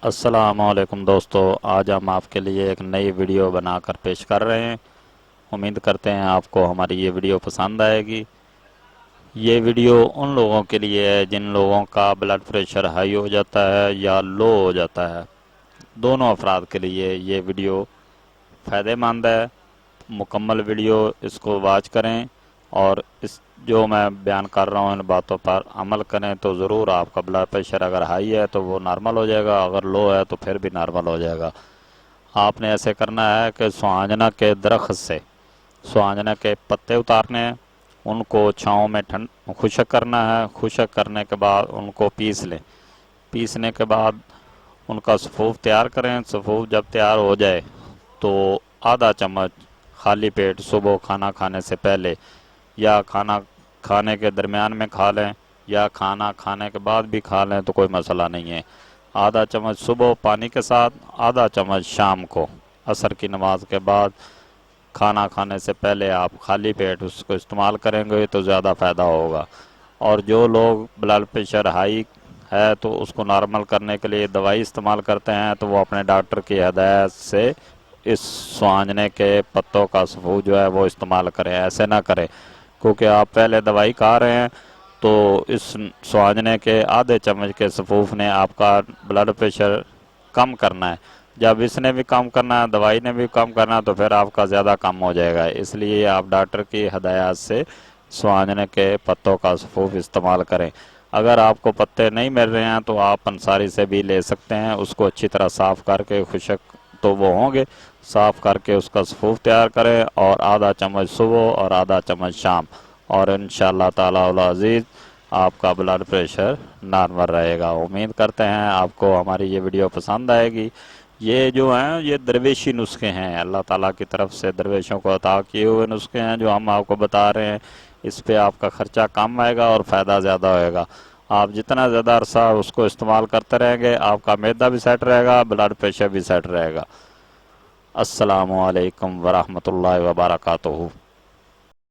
السلام علیکم دوستو، آج ہم آپ کے لیے ایک نئی ویڈیو بنا کر پیش کر رہے ہیں۔ امید کرتے ہیں آپ کو ہماری یہ ویڈیو پسند آئے گی۔ یہ ویڈیو ان لوگوں کے لیے ہے جن لوگوں کا بلڈ پریشر ہائی ہو جاتا ہے یا لو ہو جاتا ہے۔ دونوں افراد کے لیے یہ ویڈیو فائدہ مند ہے۔ مکمل ویڈیو اس کو واچ کریں اور جو میں بیان کر رہا ہوں ان باتوں پر عمل کریں تو ضرور آپ کا بلڈ پریشر اگر ہائی ہے تو وہ نارمل ہو جائے گا، اگر لو ہے تو پھر بھی نارمل ہو جائے گا۔ آپ نے ایسے کرنا ہے کہ سوہانجنا کے درخت سے سوہانجنا کے پتے اتارنے ہیں، ان کو چھاؤں میں خشک کرنا ہے۔ خشک کرنے کے بعد ان کو پیس لیں۔ پیسنے کے بعد ان کا سفوف تیار کریں۔ سفوف جب تیار ہو جائے تو آدھا چمچ خالی پیٹ صبح کھانا کھانے سے پہلے یا کھانا کھانے کے درمیان میں کھا لیں یا کھانا کھانے کے بعد بھی کھا لیں تو کوئی مسئلہ نہیں ہے۔ آدھا چمچ صبح پانی کے ساتھ، آدھا چمچ شام کو عصر کی نماز کے بعد کھانا کھانے سے پہلے آپ خالی پیٹ اس کو استعمال کریں گے تو زیادہ فائدہ ہوگا۔ اور جو لوگ بلڈ پریشر ہائی ہے تو اس کو نارمل کرنے کے لیے دوائی استعمال کرتے ہیں تو وہ اپنے ڈاکٹر کی ہدایت سے اس سوہانجنے کے پتوں کا سفوف جو ہے وہ استعمال کریں۔ ایسے نہ کریں کیونکہ آپ پہلے دوائی کھا رہے ہیں تو اس سوہانجنے کے آدھے چمچ کے سفوف نے آپ کا بلڈ پریشر کم کرنا ہے۔ جب اس نے بھی کم کرنا ہے، دوائی نے بھی کم کرنا ہے تو پھر آپ کا زیادہ کم ہو جائے گا۔ اس لیے آپ ڈاکٹر کی ہدایات سے سوہانجنے کے پتوں کا سفوف استعمال کریں۔ اگر آپ کو پتے نہیں مل رہے ہیں تو آپ پنساری سے بھی لے سکتے ہیں۔ اس کو اچھی طرح صاف کر کے خشک تو وہ ہوں گے، صاف کر کے اس کا سفوف تیار کریں اور آدھا چمچ صبح اور آدھا چمچ شام، اور انشاءاللہ تعالی العزیز آپ کا بلڈ پریشر نارمل رہے گا۔ امید کرتے ہیں آپ کو ہماری یہ ویڈیو پسند آئے گی۔ یہ جو ہیں یہ درویشی نسخے ہیں، اللہ تعالیٰ کی طرف سے درویشوں کو عطا کیے ہوئے نسخے ہیں جو ہم آپ کو بتا رہے ہیں۔ اس پہ آپ کا خرچہ کم آئے گا اور فائدہ زیادہ ہوئے گا۔ آپ جتنا زیادہ عرصہ اس کو استعمال کرتے رہیں گے آپ کا معدہ بھی سیٹ رہے گا، بلڈ پریشر بھی سیٹ رہے گا۔ السلام علیکم ورحمۃ اللہ وبرکاتہ۔